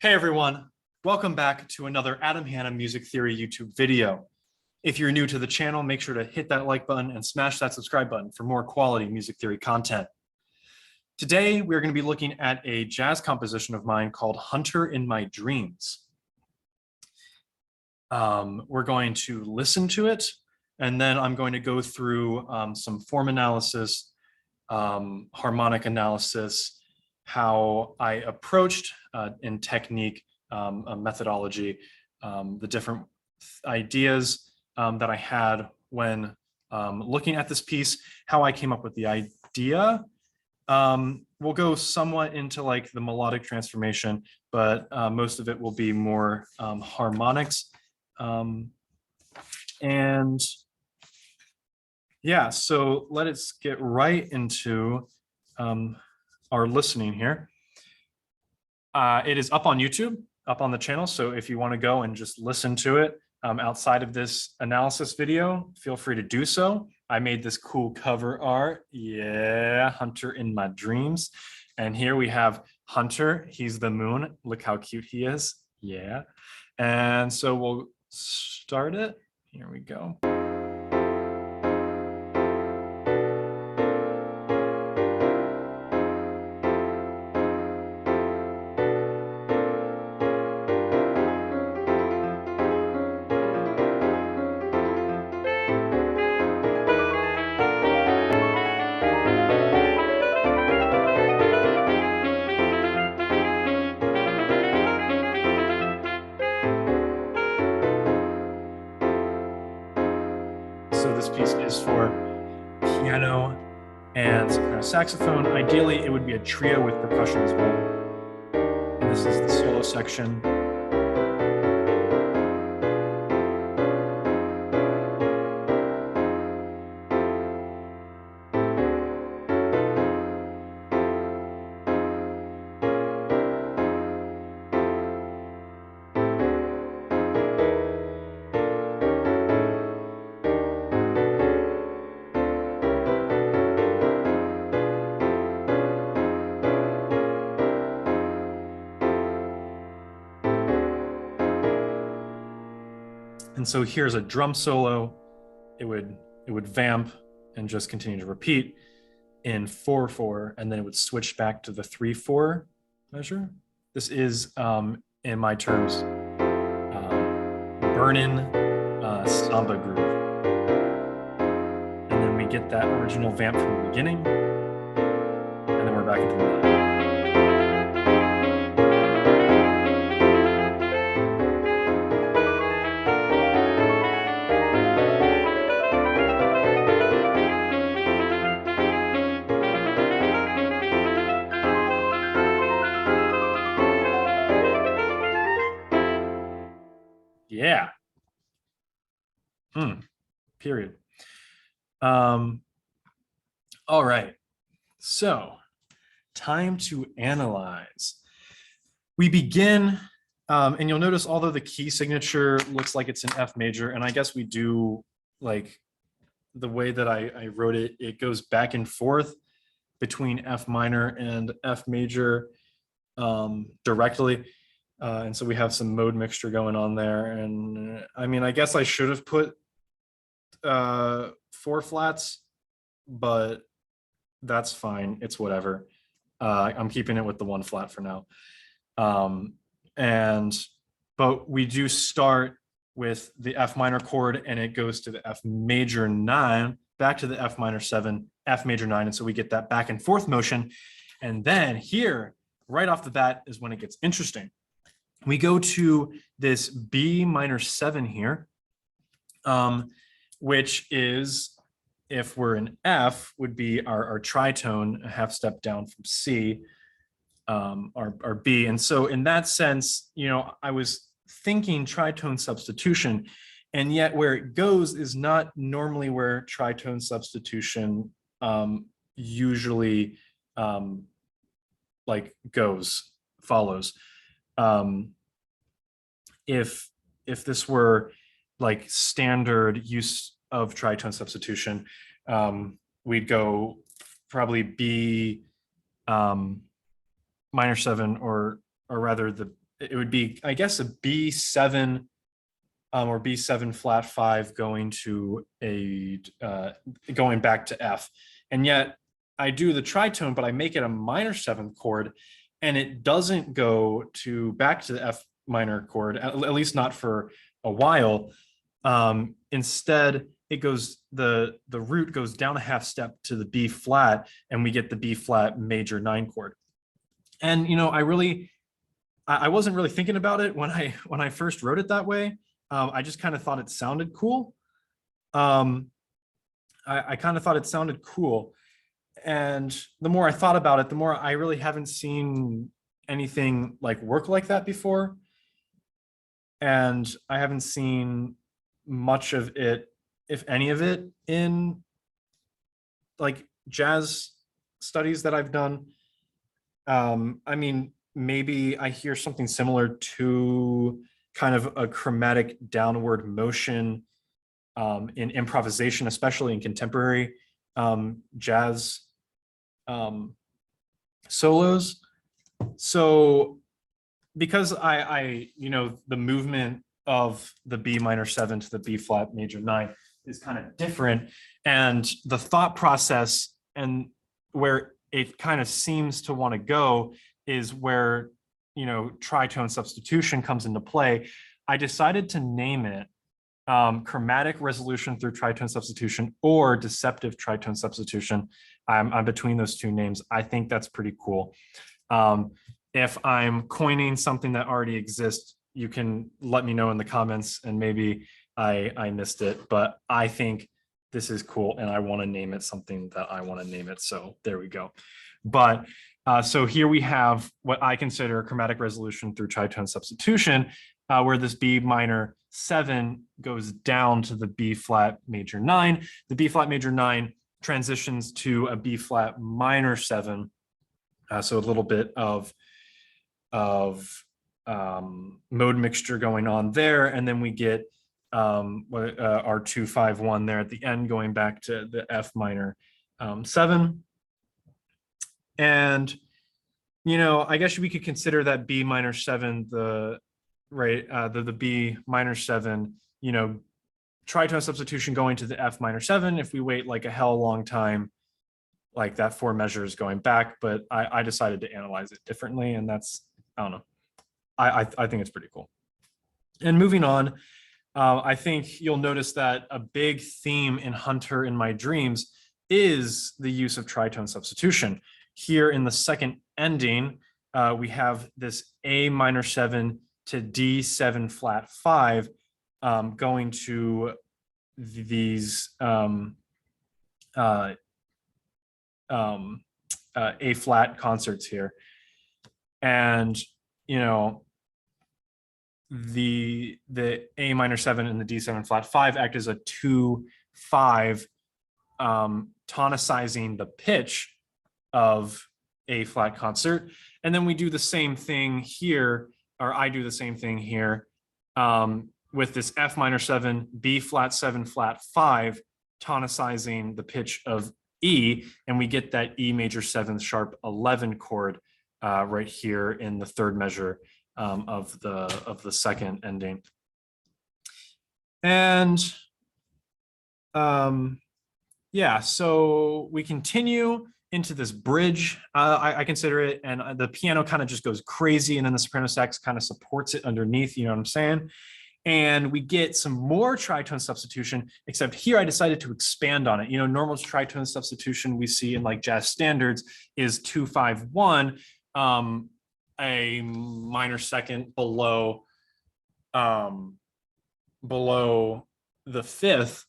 Hey everyone, welcome back to another Adam Hanna Music Theory YouTube video. If you're new to the channel, make sure to hit that like button and smash that subscribe button for more quality music theory content. Today, we're going to be looking at a jazz composition of mine called Hunter in My Dreams. We're going to listen to it, and then I'm going to go through some form analysis, harmonic analysis, how I approached in technique, a methodology, the different ideas that I had when looking at this piece, how I came up with the idea. We'll go somewhat into like the melodic transformation, but most of it will be more harmonics. And yeah, so let's get right into our listening here. It is up on YouTube, up on the channel. So if you want to go and just listen to it outside of this analysis video, feel free to do so. I made this cool cover art. Yeah, Hunter in My Dreams. And here we have Hunter. He's the moon. Look how cute he is. Yeah. And so we'll start it. Here we go. So this piece is for piano and soprano saxophone. Ideally, it would be a trio with percussion as well. And this is the solo section. And so here's a drum solo. It would vamp and just continue to repeat in 4/4, and then it would switch back to the 3/4 measure. This is, in my terms, burnin' samba groove. And then we get that original vamp from the beginning, and then we're back into the line. Yeah. Period. All right. So, time to analyze. We begin, and you'll notice although the key signature looks like it's in F major, and I guess we do like the way that I wrote it, it goes back and forth between F minor and F major directly. And so we have some mode mixture going on there. And I mean, I guess I should have put 4 flats, but that's fine. It's whatever. I'm keeping it with the 1 flat for now. But we do start with the F minor chord, and it goes to the F major 9, back to the F minor 7, F major 9. And so we get that back and forth motion. And then here, right off the bat, is when it gets interesting. We go to this B minor 7 here, which is, if we're in F, would be our tritone, a half step down from C, our B. And so in that sense, you know, I was thinking tritone substitution, and yet where it goes is not normally where tritone substitution usually follows. If this were like standard use of tritone substitution, we'd go probably B minor 7, or rather the it would be, I guess, a B7 or B7 flat 5 going to going back to F. And yet I do the tritone, but I make it a minor 7th chord, and it doesn't go back to the F minor chord, at least not for a while. Instead, it goes, the root goes down a half step to the B flat, and we get the B flat major 9 chord. And I wasn't really thinking about it when I first wrote it that way. I just kind of thought it sounded cool. I kind of thought it sounded cool. And the more I thought about it, the more I really haven't seen anything like work like that before. And I haven't seen much of it, if any of it, in like jazz studies that I've done. I mean, maybe I hear something similar to kind of a chromatic downward motion in improvisation, especially in contemporary jazz solos. So because the movement of the B minor 7 to the B flat major 9 is kind of different, and the thought process and where it kind of seems to want to go is where tritone substitution comes into play. I decided to name it chromatic resolution through tritone substitution or deceptive tritone substitution. I'm between those two names. I think that's pretty cool. If I'm coining something that already exists, you can let me know in the comments, and maybe I missed it, but I think this is cool and I want to name it something that I want to name it. So there we go. But so here we have what I consider chromatic resolution through tritone substitution, where this B minor 7 goes down to the B flat major 9. The B flat major 9 transitions to a B flat minor 7. So a little bit of mode mixture going on there. And then we get our 2-5-1 there at the end, going back to the F minor 7. And, I guess we could consider that B minor 7, the B minor 7, tritone substitution going to the F minor 7. If we wait like a hell long time, like that 4 measures going back, but I decided to analyze it differently, and that's, I don't know. I think it's pretty cool. And moving on, I think you'll notice that a big theme in Hunter in My Dreams is the use of tritone substitution. Here in the second ending, we have this A minor 7 to D7 flat 5 going to these A flat concerts here. And, the A minor 7 and the D7 flat 5 act as a 2-5, tonicizing the pitch of A flat concert. And then we do the same thing here, or I do the same thing here with this F minor 7, B flat 7 flat 5, tonicizing the pitch of E, and we get that E major 7th sharp 11 chord right here in the third measure of the second ending. And yeah, so we continue into this bridge, I consider it, and the piano kind of just goes crazy, and then the soprano sax kind of supports it underneath, you know what I'm saying? And we get some more tritone substitution, except here I decided to expand on it. Normal tritone substitution we see in like jazz standards is 2-5-1, a minor second below the fifth.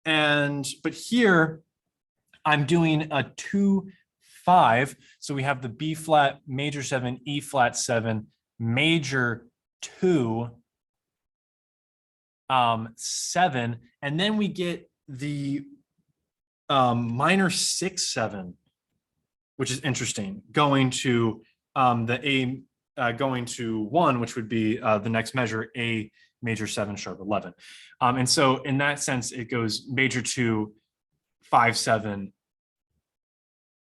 But here I'm doing a 2-5. So we have the B flat major 7, E flat 7, major 2, 7, and then we get the minor 6-7, which is interesting, going to the A going to 1, which would be the next measure, A major 7 sharp 11. And so in that sense, it goes major 2, 5-7,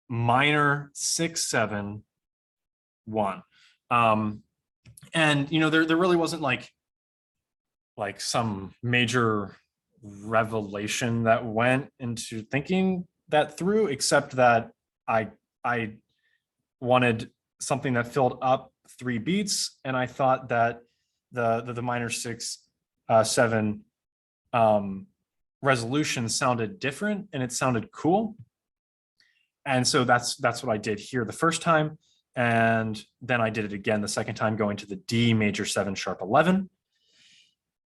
minor 6-7, 1. And, you know, there really wasn't like some major revelation that went into thinking that through, except that I wanted something that filled up 3 beats, and I thought that the minor 6/7 resolution sounded different and it sounded cool. And so that's what I did here the first time, and then I did it again the second time, going to the D major 7 sharp 11.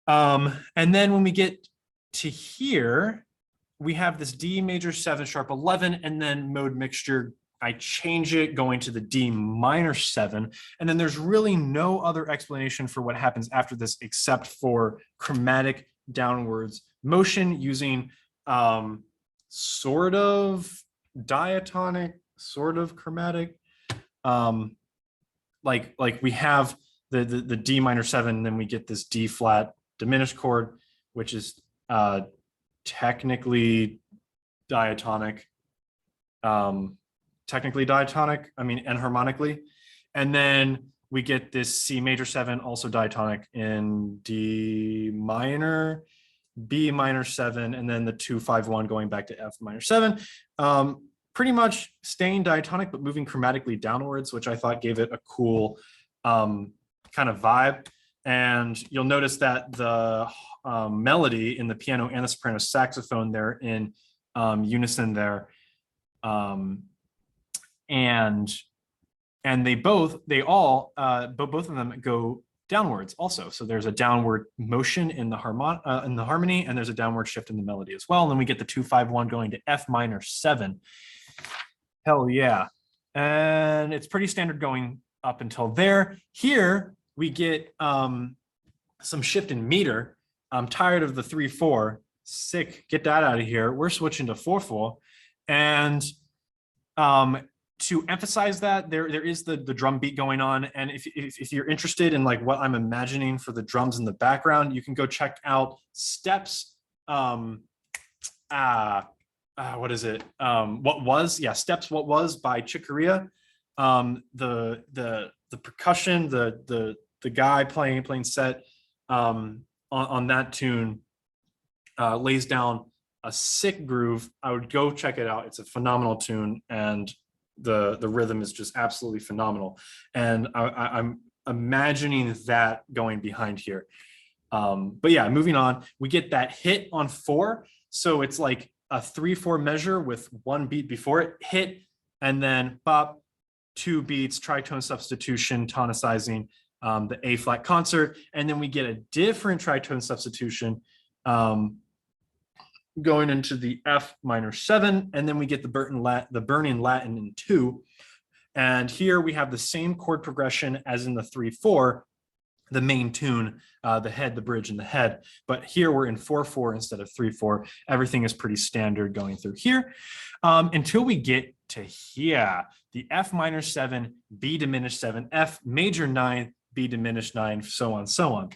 And then when we get to here, we have this D major 7 sharp 11, and then mode mixture, I change it going to the D minor 7. And then there's really no other explanation for what happens after this except for chromatic downwards motion using sort of diatonic, sort of chromatic. Like we have the D minor 7, and then we get this D flat diminished chord, which is technically diatonic. I mean enharmonically. And then we get this C major 7, also diatonic, in D minor, B minor 7, and then the 2-5-1 going back to F minor 7. Pretty much staying diatonic, but moving chromatically downwards, which I thought gave it a cool kind of vibe. And you'll notice that the melody in the piano and the soprano saxophone, they're in unison there. And both of them go downwards also. So there's a downward motion in the harmony, and there's a downward shift in the melody as well. And then we get the 2-5-1 going to F minor 7. Hell yeah. And it's pretty standard going up until there. Here we get some shift in meter. I'm tired of the 3/4. Sick, get that out of here. We're switching to 4/4. And to emphasize that, there is the drum beat going on. And if you're interested in like what I'm imagining for the drums in the background, you can go check out Steps. What is it? Steps What Was by Chick Corea. The percussion, the guy playing set on that tune lays down a sick groove. I would go check it out. It's a phenomenal tune, and the rhythm is just absolutely phenomenal. And I'm imagining that going behind here. But yeah, moving on, we get that hit on 4. So it's like a 3/4 measure with 1 beat before it, hit, and then bop, 2 beats, tritone substitution, tonicizing the A flat concert. And then we get a different tritone substitution going into the F minor 7. And then we get the burning Latin in 2. And here we have the same chord progression as in the 3/4, the main tune, the head, the bridge, and the head. But here we're in 4/4 instead of 3/4. Everything is pretty standard going through here until we get to here, the F minor 7, B diminished 7, F major 9, B diminished 9, so on, so on.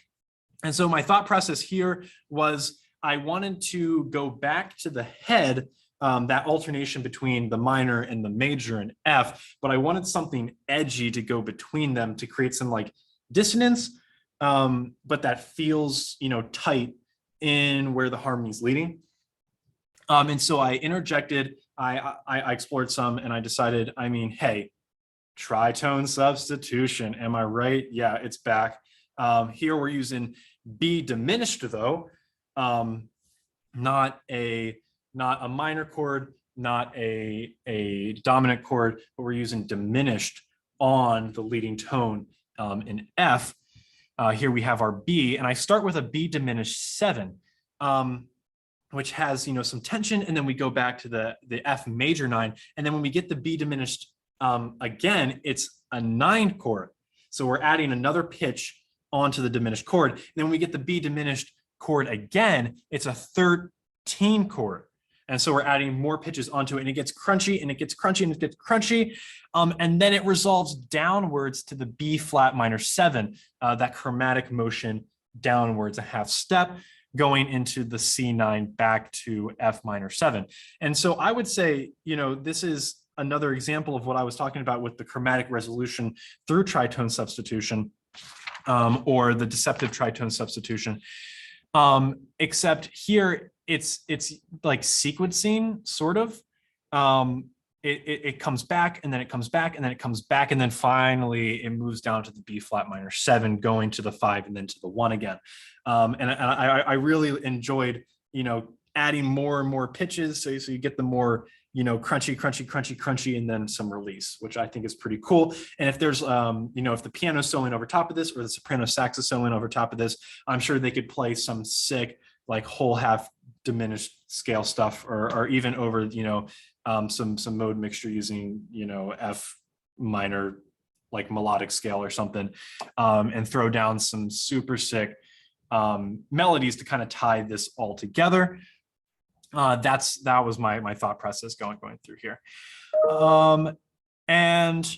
And so my thought process here was I wanted to go back to the head, that alternation between the minor and the major and F, but I wanted something edgy to go between them to create some like dissonance, but that feels, you know, tight in where the harmony is leading. And so I interjected, I explored some, and I decided, I mean, hey, tritone substitution, am I right? Yeah, it's back. Here we're using B diminished though, not a minor chord, not a dominant chord, but we're using diminished on the leading tone in F. Here we have our B, and I start with a B diminished 7, which has, you know, some tension, and then we go back to the F major 9, and then when we get the B diminished again, it's a 9 chord. So we're adding another pitch onto the diminished chord. And then when we get the B diminished chord again, it's a 13 chord. And so we're adding more pitches onto it, and it gets crunchy, and it gets crunchy, and it gets crunchy. And then it resolves downwards to the B flat minor 7, that chromatic motion downwards, a half step, going into the C9 back to F minor 7. And so I would say, you know, this is another example of what I was talking about with the chromatic resolution through tritone substitution. or the deceptive tritone substitution. Except here it's like sequencing, sort of. It comes back, and then it comes back, and then it comes back, and then finally it moves down to the B flat minor 7, going to the 5, and then to the 1 again. And I really enjoyed, adding more and more pitches, so you get the more, crunchy, and then some release, which I think is pretty cool. And if there's, if the piano's soloing over top of this, or the soprano sax is soloing over top of this, I'm sure they could play some sick, like whole half diminished scale stuff, or even over, some mode mixture using, F minor, like melodic scale or something, and throw down some super sick melodies to kind of tie this all together. That was my thought process going through here. And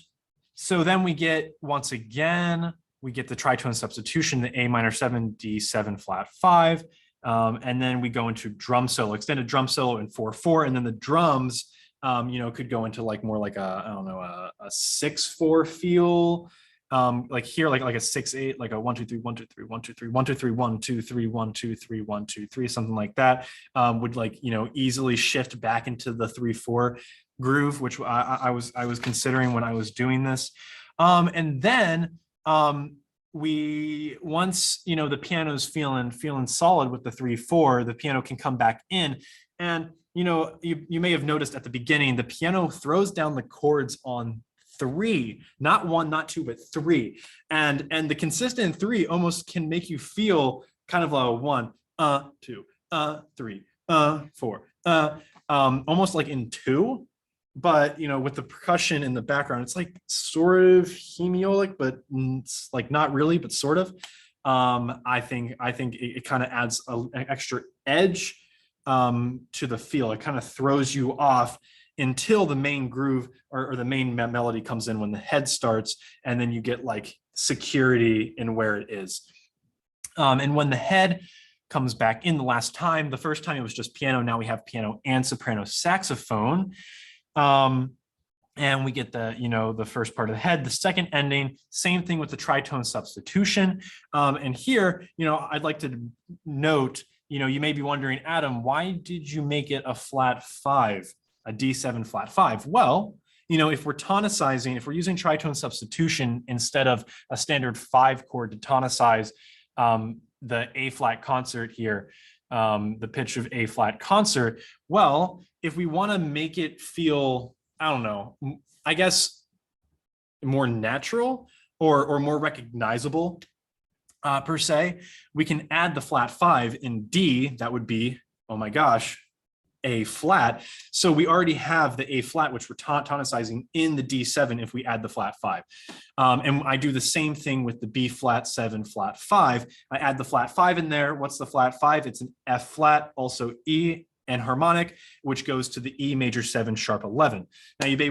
so then we get, once again, we get the tritone substitution, the A minor 7, D7 flat 5. And then we go into drum solo, extended drum solo in 4/4, and then the drums, could go into like more like a 6/4 feel, like here, like a 6/8, like a 1 2 3 1 2 3 1 2 3 1 2 3 1 2 3 1 2 3 1 2 3, something like that. Would like easily shift back into the 3/4 groove, which I was considering when I was doing this, and then once the piano's feeling solid with the 3/4, the piano can come back in, and you may have noticed at the beginning the piano throws down the chords on 3, not 1, not 2, but 3, and the consistent 3 almost can make you feel kind of a 1 2 3 4 almost like in 2. But with the percussion in the background, it's like sort of hemiolic, but it's like not really, but sort of. I think it kind of adds an extra edge to the feel. It kind of throws you off until the main groove or the main melody comes in when the head starts, and then you get like security in where it is. And when the head comes back in the last time, the first time it was just piano, now we have piano and soprano saxophone. And we get the first part of the head, the second ending, same thing with the tritone substitution. And here, I'd like to note, you may be wondering, Adam, why did you make it a flat 5, a D7 flat 5? Well, if we're tonicizing, if we're using tritone substitution instead of a standard 5 chord to tonicize the A flat concert here, the pitch of A flat concert, well, if we want to make it feel, I don't know, I guess more natural or more recognizable per se, we can add the flat 5 in D. That would be, oh my gosh, A flat. So we already have the A flat, which we're tonicizing in the D7 if we add the flat 5. And I do the same thing with the B flat 7 flat 5. I add the flat 5 in there. What's the flat 5? It's an F flat, also E, and harmonic, which goes to the E major 7 sharp 11. Now you may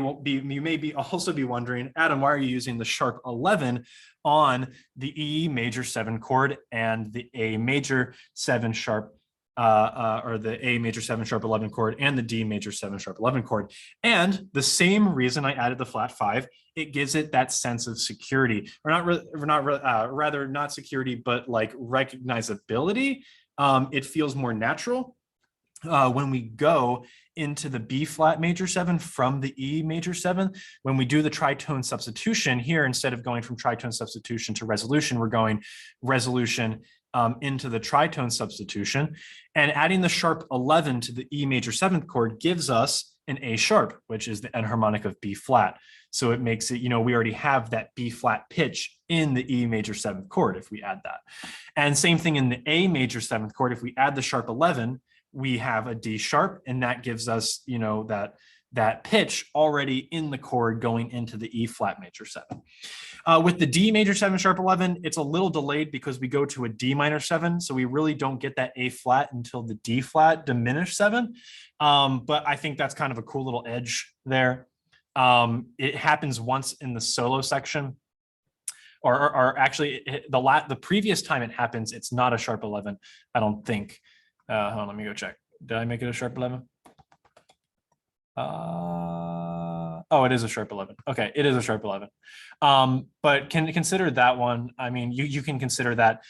also be wondering, Adam, why are you using the sharp 11 on the E major 7 chord and the A major 7 sharp or the A major 7 sharp 11 chord and the D major 7 sharp 11 chord? And the same reason I added the flat 5, it gives it that sense of security, or rather not security, but like recognizability. It feels more natural. When we go into the B flat major 7 from the E major 7, when we do the tritone substitution here, instead of going from tritone substitution to resolution, we're going resolution into the tritone substitution, and adding the sharp 11 to the E major 7th chord gives us an A sharp, which is the enharmonic of B flat. So it makes it, we already have that B flat pitch in the E major 7th chord if we add that. And same thing in the A major 7th chord. If we add the sharp 11, we have a D sharp, and that gives us, that pitch already in the chord going into the E flat major 7. With the D major 7 sharp 11, it's a little delayed because we go to a D minor 7, so we really don't get that A flat until the D flat diminished 7. But I think that's kind of a cool little edge there. It happens once in the solo section, or actually the previous time it happens, it's not a sharp 11, I don't think. Hold on, let me go check. Did I make it a sharp 11? Oh, Oh, it is a sharp 11. Okay, it is a sharp 11. But can consider that one. I mean, you can consider that,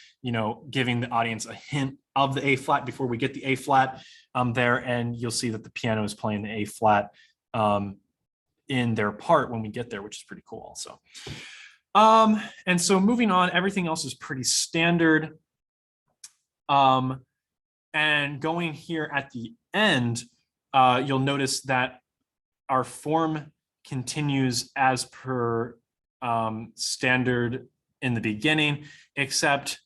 giving the audience a hint of the A flat before we get the A flat there, and you'll see that the piano is playing the A flat in their part when we get there, which is pretty cool also. And so moving on, everything else is pretty standard. And going here at the end, you'll notice that our form continues as per standard in the beginning, except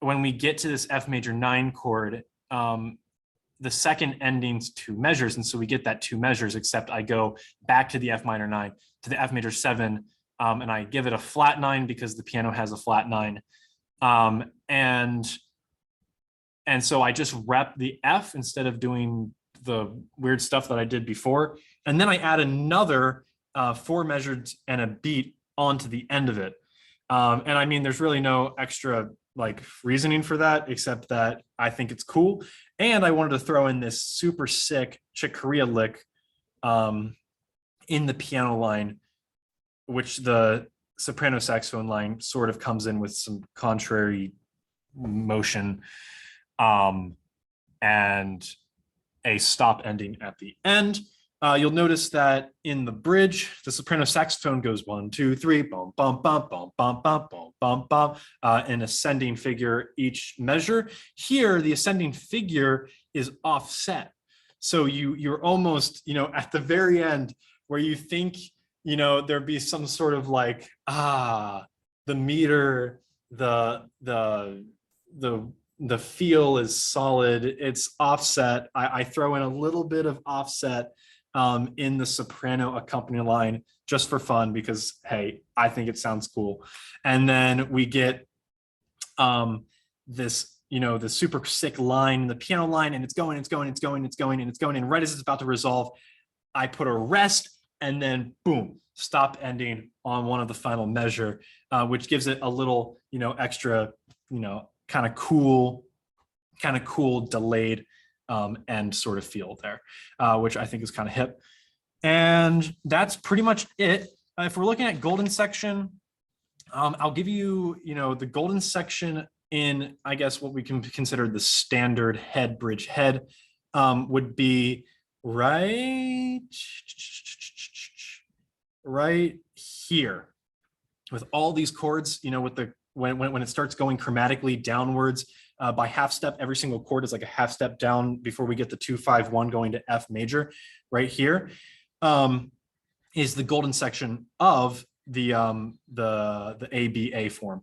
when we get to this F major 9 chord, the second ending's 2 measures. And so we get that 2 measures, except I go back to the F minor 9, to the F major 7, and I give it a flat 9 because the piano has a flat 9. And so I just rep the F instead of doing the weird stuff that I did before. And then I add another 4 measured and a beat onto the end of it. And I mean, there's really no extra reasoning for that, except that I think it's cool. And I wanted to throw in this super sick Chick Corea lick in the piano line, which the soprano saxophone line sort of comes in with some contrary motion, and a stop ending at the end. You'll notice that in the bridge, the soprano saxophone goes 1, 2, 3, bum, bum, bum, bum, bum, bum, bum, bum, bum, in ascending figure each measure. Here, the ascending figure is offset. So you're almost, at the very end where you think, there'd be some sort of the meter, the feel is solid, it's offset. I throw in a little bit of offset in the soprano accompaniment line just for fun because, hey, I think it sounds cool. And then we get this, the super sick line in the piano line, and it's going, and right as it's about to resolve, I put a rest, and then boom, stop ending on one of the final measure, which gives it a little, extra, kind of cool delayed end sort of feel there, which I think is kind of hip. And that's pretty much it. If we're looking at golden section, I'll give you, the golden section in, I guess, what we can consider the standard head bridge head would be right here with all these chords, with the when it starts going chromatically downwards by half step, every single chord is like a half step down before we get the 2, 5, 1 going to F major. Right here is the golden section of the ABA form.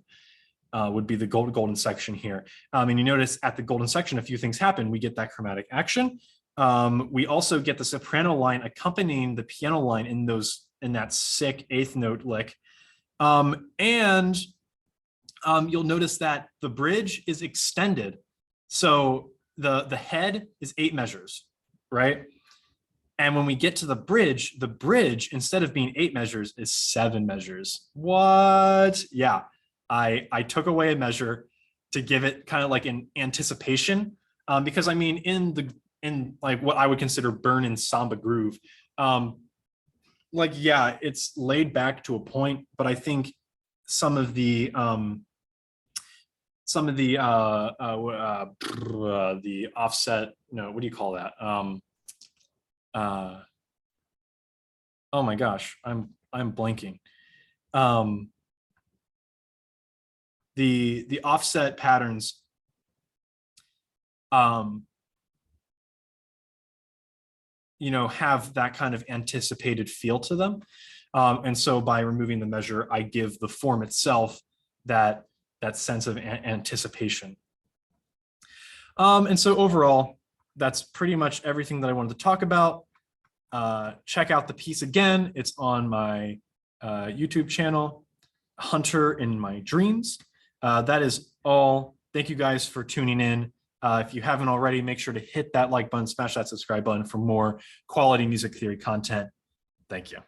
Would be the golden section here. And you notice at the golden section, a few things happen. We get that chromatic action. We also get the soprano line accompanying the piano line in that sick 8th note lick. And you'll notice that the bridge is extended. So the head is 8 measures, right? And when we get to the bridge, instead of being 8 measures, is 7 measures. What? Yeah, I took away a measure to give it kind of like an anticipation, because I mean, in what I would consider burn and samba groove, yeah, it's laid back to a point, but I think some of the offset, no, what do you call that? Oh my gosh, I'm blanking. The offset patterns have that kind of anticipated feel to them. And so by removing the measure, I give the form itself that sense of anticipation. And so overall, that's pretty much everything that I wanted to talk about. Check out the piece again. It's on my YouTube channel, Hunter in My Dreams. That is all. Thank you guys for tuning in. If you haven't already, make sure to hit that like button, smash that subscribe button for more quality music theory content. Thank you.